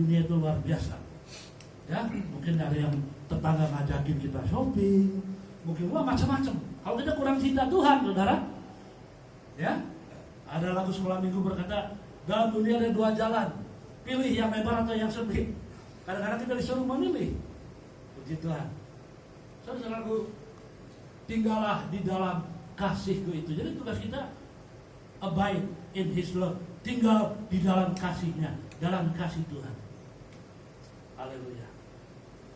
dunia itu luar biasa. Ya, mungkin ada yang tetangga ngajakin kita shopping, mungkin macam-macam. Kalau kita kurang cinta Tuhan, saudara, ya, ada lagu sekolah minggu berkata, dalam dunia ada dua jalan, pilih yang lebar atau yang sempit. Kadang-kadang kita disuruh memilih. Puji Tuhan. Saudaraku, tinggallah di dalam kasihku itu. Jadi tugas kita abide in His love, tinggal di dalam kasihnya, dalam kasih Tuhan. Haleluya.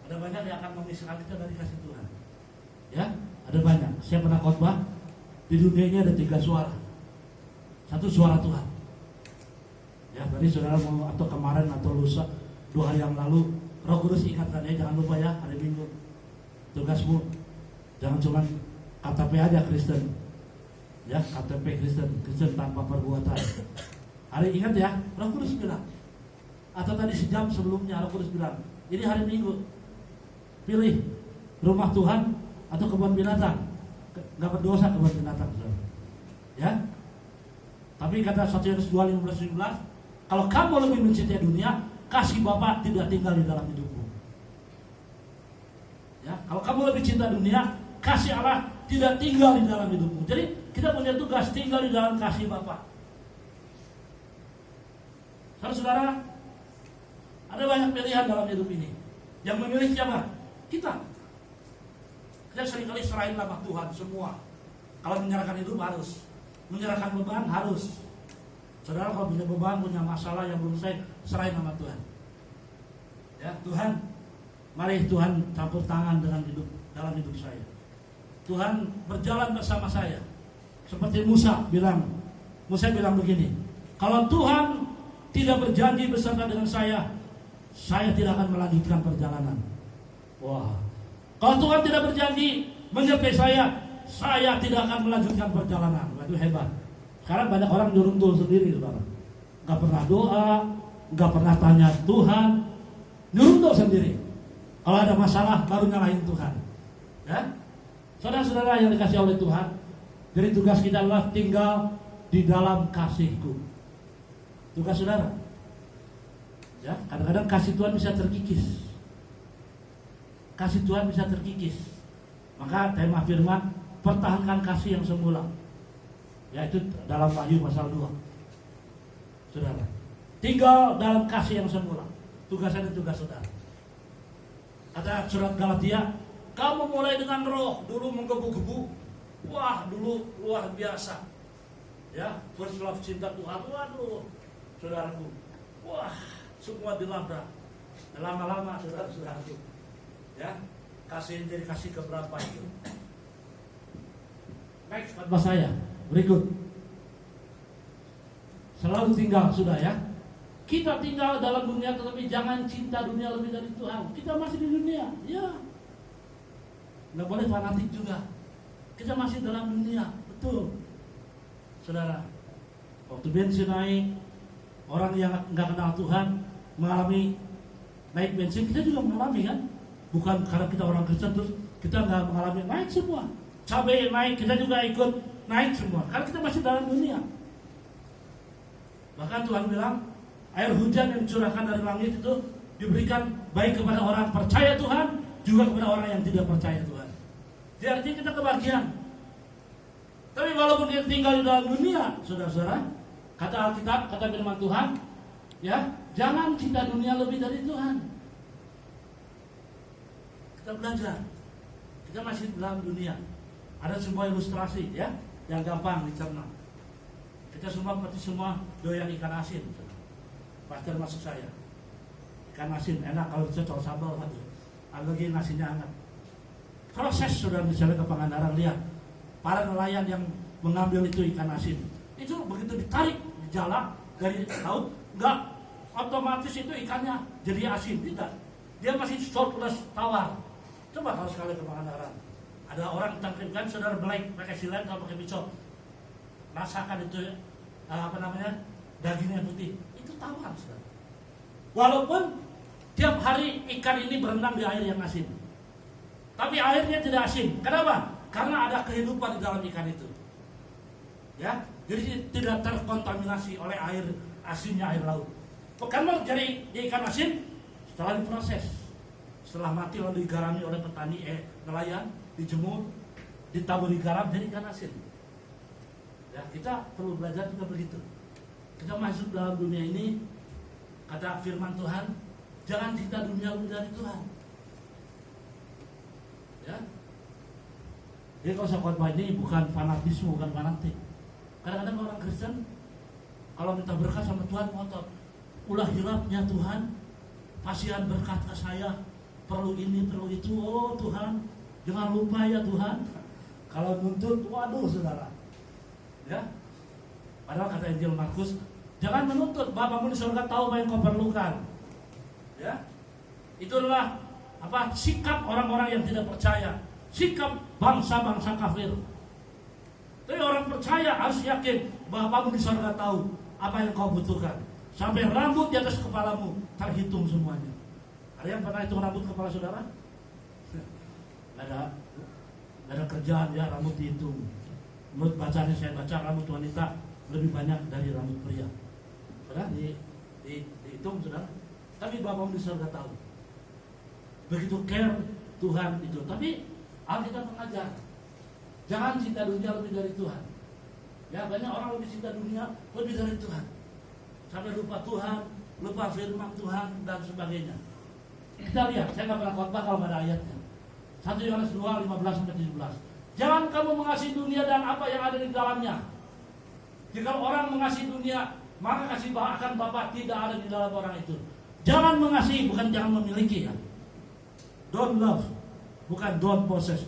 Ada banyak yang akan memisahkan kita dari kasih Tuhan. Ya, ada banyak. Saya pernah khotbah, di dunia ini ada 3 suara. Satu suara Tuhan. Ya, tadi saudara mau atau kemarin atau lusa 2 hari yang lalu, Roh Kudus ingatkan ya, jangan lupa ya hari Minggu. Tugasmu jangan cuma KTP aja Kristen. Ya, KTP Kristen tanpa perbuatan. Hari ingat ya, Roh Kudus bilang. Atau tadi sejam sebelumnya Roh Kudus bilang, ini hari Minggu, pilih rumah Tuhan atau kebun binatang. Gak berdosa kebun binatang, saudara. Ya. Tapi kata 1 Yohanes 2:15-17, kalau kamu lebih mencintai dunia, kasih Bapa tidak tinggal di dalam hidupmu. Ya, kalau kamu lebih cinta dunia, kasih Allah tidak tinggal di dalam hidupmu. Jadi kita punya tugas tinggal di dalam kasih Bapa. Saudara, ada banyak pilihan dalam hidup ini. Yang memilih siapa? Kita. Kita seringkali serahin nama Tuhan semua. Kalau menyerahkan hidup harus, menyerahkan beban harus. Saudara kalau punya beban, punya masalah yang belum selesai, serahin nama Tuhan. Ya, Tuhan, mari Tuhan campur tangan dengan hidup dalam hidup saya. Tuhan berjalan bersama saya. Seperti Musa bilang begini, kalau Tuhan tidak berjanji bersama dengan saya tidak akan melanjutkan perjalanan. Wah, kalau Tuhan tidak berjanji menyertai saya tidak akan melanjutkan perjalanan. Itu hebat. Sekarang banyak orang nyurundul sendiri, saudara. Gak pernah doa, gak pernah tanya Tuhan, nyurundul sendiri. Kalau ada masalah baru nyalahin Tuhan. Ya, saudara-saudara yang dikasih oleh Tuhan, jadi tugas kita adalah tinggal di dalam kasih-Ku. Tugas saudara. Ya, kadang-kadang kasih Tuhan bisa terkikis. Kasih Tuhan bisa terkikis. Maka tema firman, pertahankan kasih yang semula. Yaitu dalam Wahyu pasal 2. Saudara, tinggal dalam kasih yang semula. Tugasnya itu tugas saudara. Kata surat Galatia, kamu mulai dengan roh, dulu menggebu-gebu. Wah, dulu luar biasa. Ya, first love, cinta Tuhan. Waduh, saudaraku. Wah, semua dilabrak. Lama-lama saudara-saudaraku. Ya, kasih jadi kasih keberapa itu. Next, khotbah saya. Berikut. Selalu tinggal sudah ya. Kita tinggal dalam dunia, tetapi jangan cinta dunia lebih dari Tuhan. Kita masih di dunia, ya. Nggak boleh fanatik juga. Kita masih dalam dunia, betul. Saudara, waktu bensin naik, orang yang nggak kenal Tuhan mengalami naik bensin, kita juga mengalami kan? Bukan karena kita orang Kristen terus kita nggak mengalami naik semua. Cabai naik, kita juga ikut naik semua. Karena kita masih dalam dunia. Bahkan Tuhan bilang, air hujan yang dicurahkan dari langit itu diberikan baik kepada orang percaya Tuhan, juga kepada orang yang tidak percaya Tuhan. Jadi artinya kita kebahagiaan. Tapi walaupun kita tinggal di dalam dunia, saudara-saudara, kata Alkitab, kata firman Tuhan, ya, jangan cinta dunia lebih dari Tuhan. Kita belajar. Kita masih dalam dunia. Ada sebuah ilustrasi, ya, yang gampang dicerna. Kita semua doyan ikan asin. Pasti termasuk saya. Ikan asin enak kalau cocok sambal, aduh. Apalagi nasinya hangat. Proses sudah misalnya ke Pangandaran, lihat para nelayan yang mengambil itu ikan asin. Itu begitu ditarik di jala dari laut, enggak otomatis itu ikannya jadi asin, tidak. Dia masih shortless tawar. Coba kalau sekali ke Pangandaran, ada orang tangkap ikan, saudara belek pakai silet atau pakai pisau, rasakan itu dagingnya putih, itu tawar, saudara. Walaupun tiap hari ikan ini berenang di air yang asin, tapi airnya tidak asin. Kenapa? Karena ada kehidupan di dalam ikan itu. Ya, jadi tidak terkontaminasi oleh air asinnya air laut. Pekan jadi ikan asin setelah diproses, setelah mati lalu digarami oleh petani nelayan, dijemur, ditaburi garam jadi ikan asin. Ya, kita perlu belajar juga begitu. Kita masuk dalam dunia ini, kata firman Tuhan, jangan cinta dunia lebih dari Tuhan. Ya. Jadi kalau saya khotbah ini bukan fanatisme, bukan fanatik. Kadang-kadang orang Kristen kalau minta berkat sama Tuhan ngotot. Ulah hilapnya Tuhan, kasihan berkat ke saya, perlu ini, perlu itu. Oh Tuhan, jangan lupa ya Tuhan. Kalau nuntut, waduh saudara. Ya. Padahal kata Injil Markus, jangan menuntut, Bapamu di surga tahu apa yang kau perlukan. Ya. Itu adalah sikap orang-orang yang tidak percaya, sikap bangsa-bangsa kafir. Tapi orang percaya harus yakin Bapamu di surga tahu apa yang kau butuhkan. Sampai rambut di atas kepalamu terhitung semuanya. Ada yang pernah hitung rambut kepala saudara? Gak ada kerjaan ya rambut dihitung. Menurut bacanya saya baca rambut wanita lebih banyak dari rambut pria. Pernah dihitung saudara? Tapi Bapamu di surga tahu. Begitu care Tuhan itu. Tapi Alkitab mengajar, jangan cinta dunia lebih dari Tuhan. Ya, banyak orang lebih cinta dunia lebih dari Tuhan. Sampai lupa Tuhan, lupa firman Tuhan dan sebagainya. Kita lihat, saya nggak pernah khotbah kalau ada ayatnya. 1 Yohanes 2, 15-17. Jangan kamu mengasihi dunia dan apa yang ada di dalamnya. Jika orang mengasihi dunia, maka kasih akan Bapa tidak ada di dalam orang itu. Jangan mengasihi, bukan jangan memiliki ya. Don't love, bukan don't possess.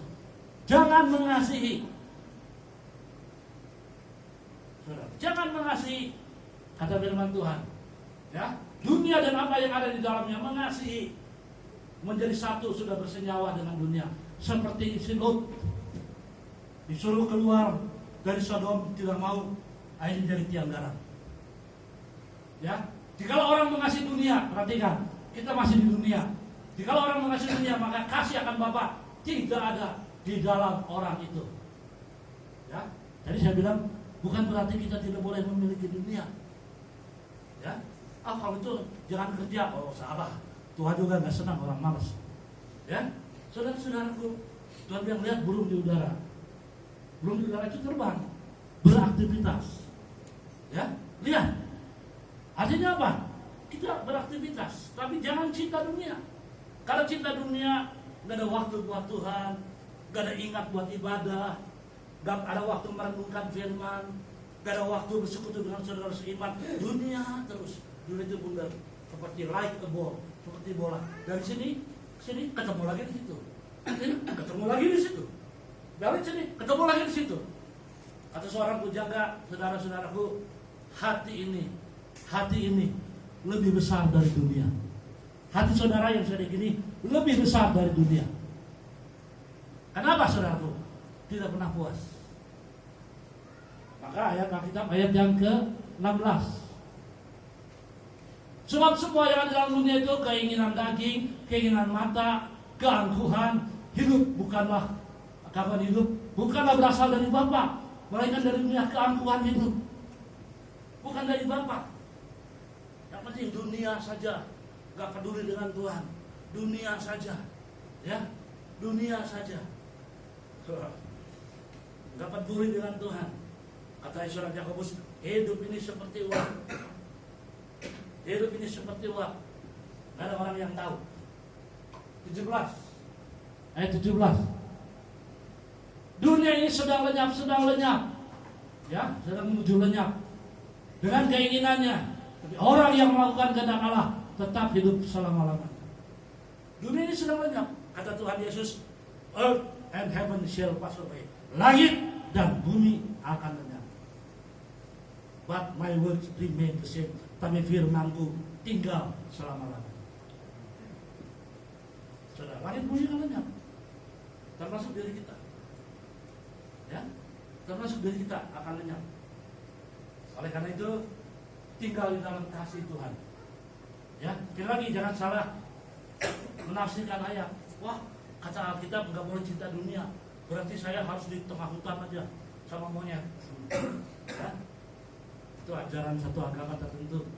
Jangan mengasihi. Jangan mengasihi, kata firman Tuhan. Ya, dunia dan apa yang ada di dalamnya, mengasihi. Menjadi satu, sudah bersenyawa dengan dunia. Seperti si Lot, disuruh keluar dari Sodom, tidak mau, akhirnya jadi tiang garam. Ya, jika orang mengasihi dunia, perhatikan, kita masih di dunia. Jika orang mengasihi dunia, maka kasih akan Bapa tidak ada di dalam orang itu. Ya, jadi saya bilang bukan berarti kita tidak boleh memiliki dunia. Ya, kalau itu jangan kerja, oh salah. Tuhan juga nggak senang orang malas. Ya, saudara-saudaraku, Tuhan bilang lihat burung di udara. Burung di udara itu terbang, beraktivitas. Ya, lihat. Artinya apa? Kita beraktivitas, tapi jangan cinta dunia. Kalau cinta dunia, gak ada waktu buat Tuhan, gak ada ingat buat ibadah, gak ada waktu merenungkan firman, gak ada waktu bersekutu dengan saudara seiman. Dunia terus, dunia itu bundar seperti like a ball, seperti bola. Dari sini ke sini, ketemu lagi di situ, ketemu lagi di situ, dari sini, ketemu lagi di situ. Atau seorang penjaga, saudara-saudaraku, hati ini lebih besar dari dunia. Hati saudara yang sedang gini lebih besar dari dunia. Kenapa saudaraku? Tidak pernah puas. Maka ayat Alkitab ayat yang ke-16. Sebab semua yang ada dalam dunia itu keinginan daging, keinginan mata, keangkuhan, hidup bukanlah kapan hidup bukanlah berasal dari Bapa, melainkan dari dunia. Keangkuhan hidup bukan dari Bapa. Yang penting dunia saja. Gak peduli dengan Tuhan, dunia saja, ya, dunia saja. Gak peduli dengan Tuhan. Kata surat Yakobus, hidup ini seperti uap. Hidup ini seperti uap. Gak ada orang yang tahu. 17, ayat 17. Dunia ini sedang lenyap, ya, sedang menuju lenyap dengan keinginannya. Tapi orang yang melakukan kehendak Allah tetap hidup selama-lamanya. Dunia ini sedang lenyap. Kata Tuhan Yesus, earth and heaven shall pass away. Langit dan bumi akan lenyap. But my words remain the same. Tapi firmanku tinggal selama-lamanya. Saudara, langit bumi akan lenyap. Termasuk diri kita. Ya, termasuk diri kita akan lenyap. Oleh karena itu, tinggal di dalam kasih Tuhan. Ya, sekali lagi jangan salah menafsirkan ayat. Wah, kata Alkitab nggak boleh cinta dunia, berarti saya harus di tengah hutan aja sama monyet. Ya, itu ajaran satu agama tertentu.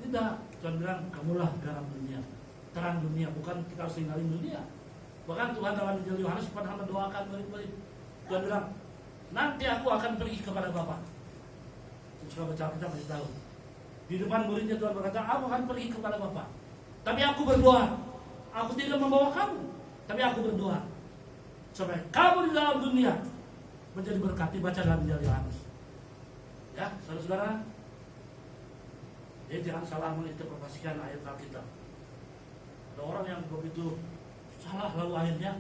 Tidak. Tuhan bilang, kamulah garam dunia, terang dunia, bukan kita harus tinggalin dunia. Bahkan Tuhan dalam Injil Yohanes pernah mendoakan murid-murid. Tuhan bilang, nanti aku akan pergi kepada Bapa. Suka baca kita masih tahu. Di depan muridnya Tuhan berkata, aku akan pergi kepada Bapa. Tapi aku berdoa, aku tidak membawa kamu, tapi aku berdoa supaya kamu di dalam dunia menjadi berkat. Baca dalam Injil Yohanes. Ya, saudara-saudara, jangan salah menginterpretasikan ayat Alkitab. Ada orang yang begitu salah, lalu akhirnya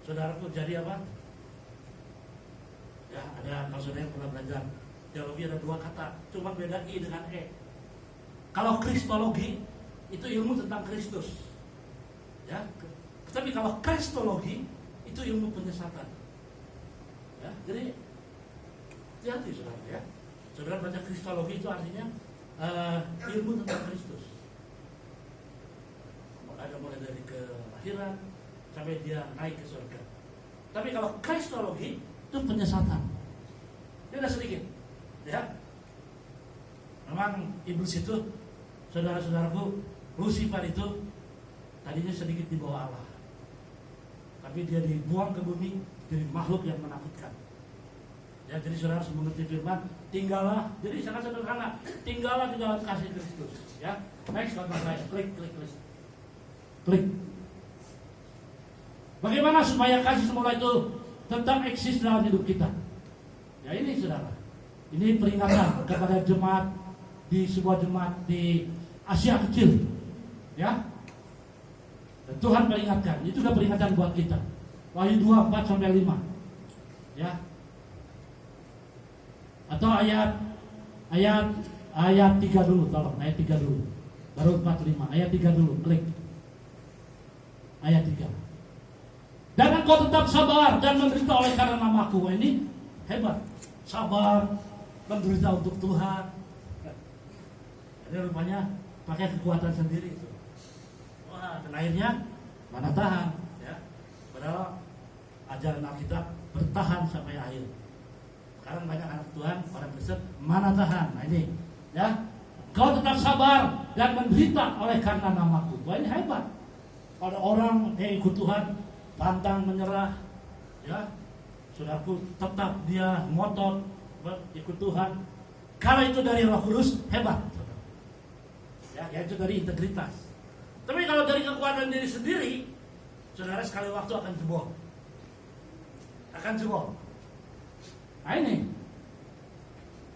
saudaraku jadi apa? Ya, ada, kalau saudara yang pernah belajar teologi, ada dua kata, cuma beda I dengan E. Kalau kristologi itu ilmu tentang Kristus, ya. Tapi kalau kristologi itu ilmu penyesatan. Ya, jadi hati-hati saudara, ya. Saudara baca kristologi itu artinya ilmu tentang Kristus. Ada mulai dari kelahiran sampai dia naik ke surga. Tapi kalau kristologi itu penyesatan. Dia ada sedikit, ya. Memang iblis itu, saudara-saudaraku, Lucifer itu tadinya sedikit di bawah Allah, tapi dia dibuang ke bumi jadi makhluk yang menakutkan. Ya, jadi saudara harus mengerti firman, tinggallah. Jadi sangat sederhana, tinggallah di dalam kasih Kristus. Ya, next contoh saya, klik. Bagaimana supaya kasih semula itu tetap eksis dalam hidup kita? Ya ini saudara, ini peringatan kepada jemaat di sebuah jemaat di Asia Kecil, ya. Dan Tuhan peringatkan, itu juga peringatan buat kita. Wahyu 2:4-5, ya. Atau ayat 3 dulu, tolong ayat 3 dulu, baru 4-5, ayat 3 dulu, klik. Ayat 3. Dan engkau tetap sabar dan menderita oleh karena namaku. Ini hebat. Sabar, menderita untuk Tuhan. Ini rupanya pakai kekuatan sendiri itu. Wah, dan akhirnya mana tahan, ya. Padahal ajaran Alkitab bertahan sampai akhir. Sekarang banyak anak Tuhan, orang Kristen, mana tahan. Nah ini, ya. Kau tetap sabar dan menderita oleh karena namaku. Wah, ini hebat. Ada orang yang ikut Tuhan, pantang menyerah, ya. Saudaraku, tetap dia ngotot ikut Tuhan. Kalau itu dari Roh Kudus, hebat. Ya, itu dari integritas. Tapi kalau dari kekuatan diri sendiri, saudara sekali waktu akan jebol. Nah ini,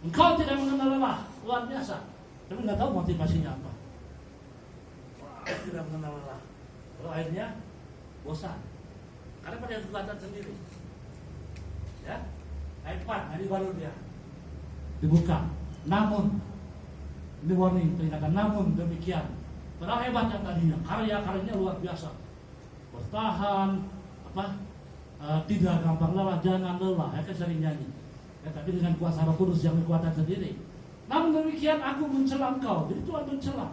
engkau tidak mengenal lelah, luar biasa. Tapi nggak tahu motivasinya apa. Wah, tidak mengenal lelah. Lalu akhirnya bosan. Karena pada kekuatan sendiri. Ya, ayat 4, ini baru dia dibuka. Namun, ini warning, peringatan. Namun demikian, padahal hebat yang tadinya, karya-karyanya luar biasa. Bertahan, tidak gampang lelah, jangan lelah. Ya kan sering nyanyi. Ya, tapi dengan kuasa Roh Kudus yang kekuatan sendiri. Namun demikian, aku mencela engkau. Jadi Tuhan mencela.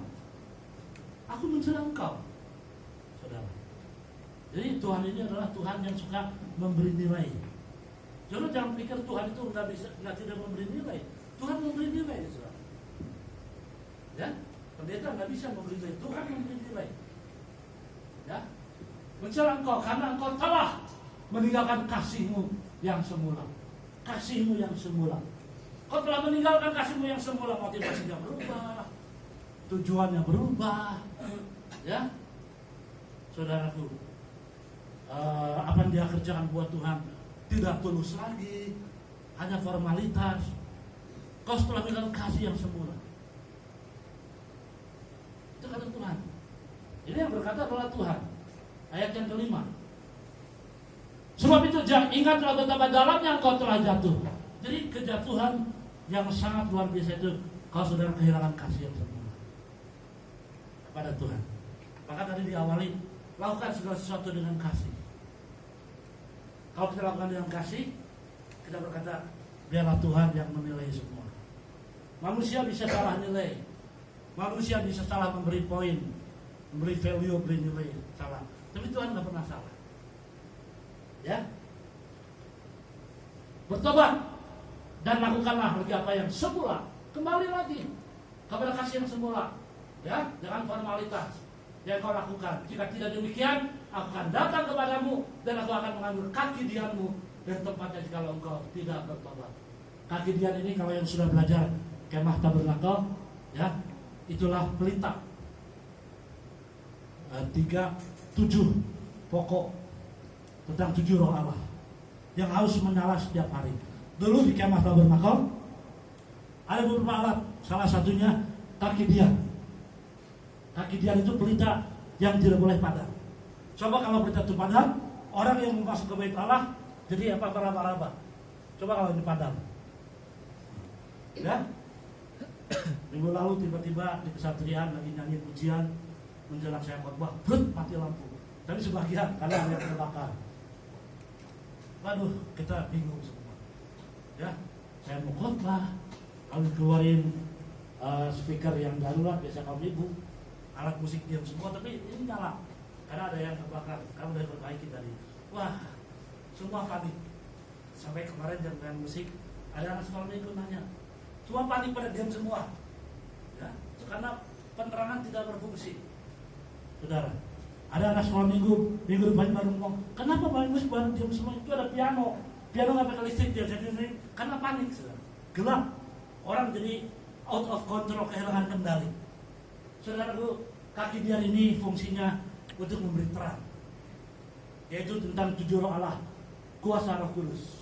Aku mencela engkau, saudara. Jadi Tuhan ini adalah Tuhan yang suka memberi nilai. Jadi jangan pikir Tuhan itu nggak tidak memberi nilai. Tuhan memberi nilai, saudara. Ya, pendeta nggak bisa memberi nilai. Tuhan memberi nilai. Ya, mencela engkau karena engkau telah meninggalkan kasihmu yang semula. Kasihmu yang semula. Kau telah meninggalkan kasihmu yang semula. Motivasinya berubah, tujuannya berubah. Ya, saudaraku, apa yang dia kerjakan buat Tuhan tidak tulus lagi, hanya formalitas. Kau setelah meninggalkan kasih yang semula. Itu kata Tuhan. Ini yang berkata adalah Tuhan. Ayat yang kelima. Sebab itu ingatlah betapa dalamnya engkau telah jatuh. Jadi kejatuhan yang sangat luar biasa itu, kalau saudara kehilangan kasih yang semula kepada Tuhan. Maka tadi diawali, lakukan segala sesuatu dengan kasih. Kalau kita lakukan dengan kasih, kita berkata, biarlah Tuhan yang menilai semua. Manusia bisa salah nilai, manusia bisa salah memberi poin, memberi value, beri nilai salah. Tapi Tuhan nggak pernah salah. Ya, bertobat dan lakukanlah lagi apa yang semula. Kembali lagi kepada kasih yang semula. Ya, jangan formalitas yang kau lakukan. Jika tidak demikian, aku akan datang kepadamu dan aku akan mengambil kaki dianmu dari tempatnya jikalau engkau tidak bertobat. Kaki dian ini kalau yang sudah belajar kemah tabernakel, ya, itulah pelita. 7 pokok tentang 7 roh Allah yang harus menyala setiap hari. Dulu di kemah tabernakel ada beberapa alat, salah satunya kaki dian. Kaki dian itu pelita yang tidak boleh padam. Coba kalau pelita itu padam, orang yang mau masuk ke bait Allah jadi apa, meraba-raba. Coba kalau ini padam, ya. Minggu lalu tiba-tiba di kesatrian lagi nyanyi pujian menjelang saya khotbah, mati lampu. Tapi sebagian karena ada yang terbakar. Waduh, kita bingung semua. Ya, saya mau khotbah, lalu keluarin speaker yang darurat biasa kaum ibu, alat musik diam semua, tapi ini nyala karena ada yang terbakar. Kamu udah perbaiki tadi. Wah, semua panik. Sampai kemarin jam main musik, ada anak sekolah ikut nanya, semua panik pada diam semua. Ya, karena penerangan tidak berfungsi. Saudara, ada anak sekolah minggu depan baru ngomong, kenapa paling musik baru diam semua? Itu ada piano nggak pakai listrik dia jadi ini karena panik, saudara. Gelap, orang jadi out of control, kehilangan kendali. Saudaraku, kaki dian ini fungsinya untuk memberi terang, yaitu tentang 7 roh Allah, kuasa Roh Kudus.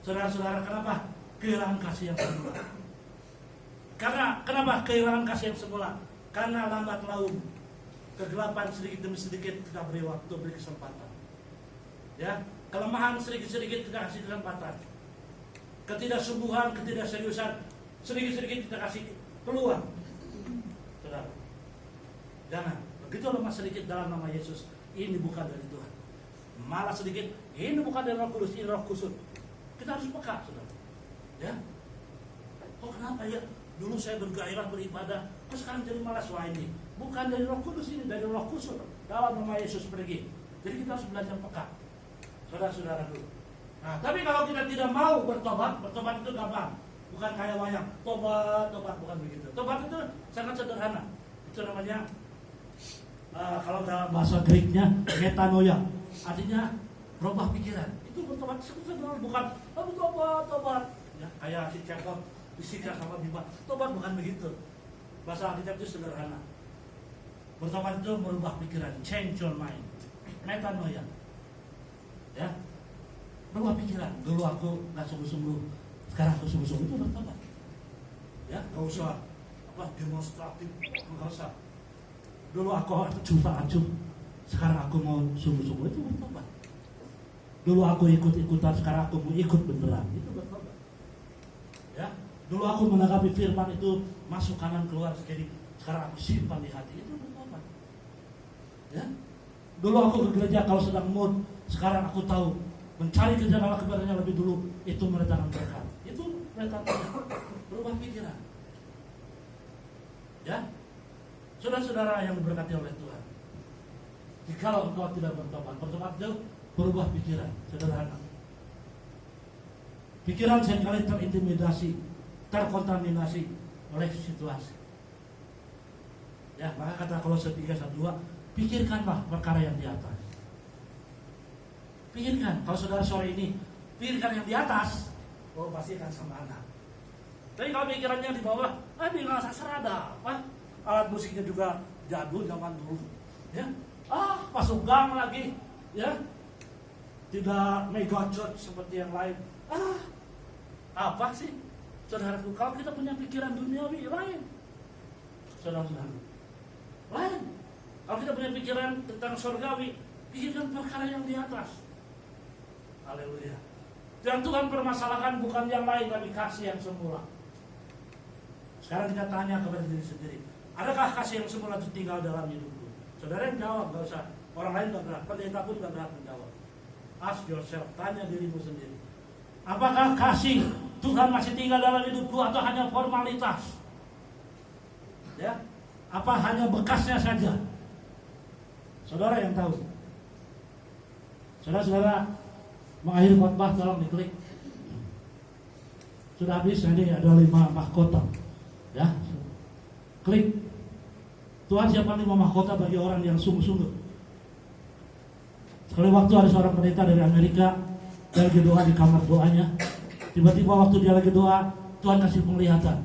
Saudara-saudara, kenapa kehilangan kasih yang semula? Kenapa kehilangan kasih yang semula? Karena lambat laun, kegelapan sedikit demi sedikit kita beri waktu, beri kesempatan. Ya, kelemahan sedikit-sedikit kita kasih kesempatan. Ketidaksungguhan, ketidakseriusan, sedikit-sedikit kita kasih peluang. Saudara, jangan begitu lemah sedikit dalam nama Yesus. Ini bukan dari Tuhan. Malah sedikit, ini bukan dari Roh Kudus, ini Roh Kusut. Kita harus peka, saudara. Ya, oh kenapa ya? Dulu saya bergairah beribadah, kok sekarang jadi malas? Wah, ini bukan dari Roh Kudus, ini dari Roh Kusut. Dalam nama Yesus pergi. Jadi kita harus belajar peka, saudara-saudara dulu. Nah, tapi kalau kita tidak mau bertobat itu gampang. Bukan kayak wayang, tobat, bukan begitu. Tobat itu sangat sederhana. Itu namanya, kalau dalam bahasa Greeknya, metanoia. Artinya, berubah pikiran. Itu bertobat, sederhana, bukan, tobat. Ya, kayak si Cekot, disiksa sama Bima. Tobat bukan begitu. Bahasa Alkitab itu sederhana. Bertobat itu merubah pikiran, change your mind. Metanoia. Ya, berubah pikiran. Dulu aku nggak sungguh-sungguh, sekarang aku sungguh-sungguh, itu bertobat. Ya, nggak usah demonstratif, nggak usah. Dulu aku acuh, sekarang aku mau sungguh-sungguh, itu bertobat. Dulu aku ikut-ikutan, sekarang aku mau ikut beneran, itu bertobat. Ya, dulu aku menanggapi firman itu masuk kanan keluar, jadi sekarang aku simpan di hati, itu bertobat. Ya, dulu aku ke gereja kalau sedang mood, sekarang aku tahu mencari kerjaan Allah kepadanya lebih dulu, itu mendatangkan berkat. Itu mendatangkan berubah pikiran. Ya, saudara-saudara yang diberkati oleh Tuhan, jikalau engkau tidak bertobat itu berubah pikiran, sederhana. Pikiran seringkali terintimidasi, terkontaminasi oleh situasi. Ya, maka kata Kolose 3:1-2, pikirkanlah perkara yang di atas. Pikirkan, kalau saudara sore ini pikirkan yang di atas, oh pasti akan semangat. Tapi kalau pikirannya di bawah, bilang sastra ada apa? Alat musiknya juga jadul zaman dulu. Ya, masuk gang lagi, ya. Tidak mega church seperti yang lain. Apa sih? Saudaraku, kalau kita punya pikiran duniawi lain. Saudara-saudara, lain. Kalau kita punya pikiran tentang surgawi, pikirkan perkara yang di atas. Haleluya. Dan Tuhan permasalahkan bukan yang lain, tapi kasih yang semula. Sekarang kita tanya kepada diri sendiri, adakah kasih yang semula itu tinggal dalam hidupku? Saudara yang jawab, gak usah. Orang lain gak berhak, pendeta pun gak berhak menjawab. Ask yourself, tanya dirimu sendiri. Apakah kasih Tuhan masih tinggal dalam hidupku atau hanya formalitas? Ya, apa hanya bekasnya saja? Saudara yang tahu. Saudara-saudara, mengakhiri khotbah tolong diklik. Sudah habis, ini ada 5 mahkota Ya, klik. Tuhan siapkan 5 mahkota bagi orang yang sungguh-sungguh. Sekali waktu ada seorang pendeta dari Amerika, dia lagi doa di kamar doanya. Tiba-tiba waktu dia lagi doa, Tuhan kasih penglihatan.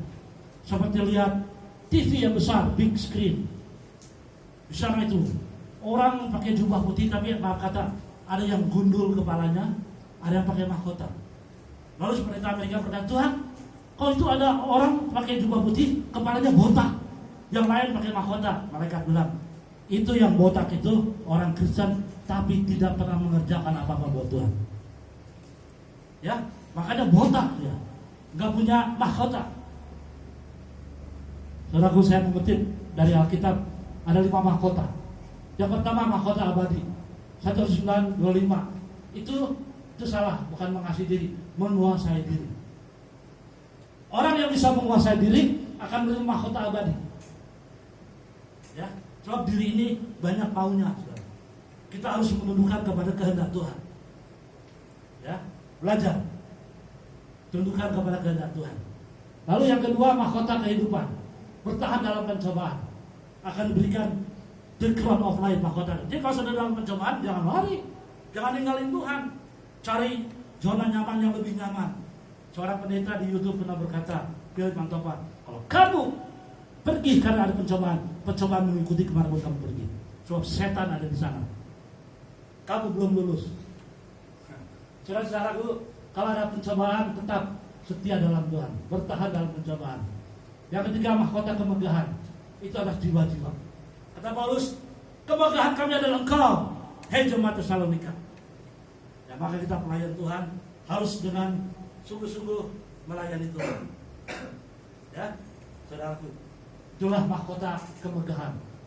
Seperti lihat TV yang besar, big screen. Di sana itu orang pakai jubah putih, tapi maaf kata, ada yang gundul kepalanya, ada yang pakai mahkota. Lalu pendeta Amerika berkata, Tuhan, kok itu ada orang pakai jubah putih, kepalanya botak, yang lain pakai mahkota. Malaikat bilang, itu yang botak itu orang Kristen, tapi tidak pernah mengerjakan apa-apa buat Tuhan. Ya, makanya botak dia, nggak punya mahkota. Saudaraku, saya mengutip dari Alkitab, ada 5 mahkota. Yang pertama mahkota abadi, 1925. Itu salah, bukan mengasihi diri, menguasai diri. Orang yang bisa menguasai diri akan menerima mahkota abadi. Ya, sebab diri ini banyak maunya. Saudara. Kita harus menundukkan kepada kehendak Tuhan. Ya, belajar tundukkan kepada kehendak Tuhan. Lalu yang kedua mahkota kehidupan, bertahan dalam pencobaan, akan diberikan the crown of life mahkota. Jadi kalau sudah dalam pencobaan, jangan lari, jangan ninggalin Tuhan, cari zona nyaman yang lebih nyaman. Seorang pendeta di YouTube pernah berkata, Philip Mantopan, kalau kamu pergi karena ada pencobaan mengikuti kemanapun kamu pergi, sebab setan ada di sana. Kamu belum lulus. Saudara-saudaraku, kalau ada pencobaan tetap setia dalam Tuhan, bertahan dalam pencobaan. Yang ketiga mahkota kemegahan, itu adalah jiwa-jiwa. Kata Paulus, kemegahan kami adalah Engkau, hei jemaat Tesalonika. Ya, maka kita pelayan Tuhan harus dengan sungguh-sungguh melayani Tuhan. Ya, saudaraku, itulah mahkota kemegahan.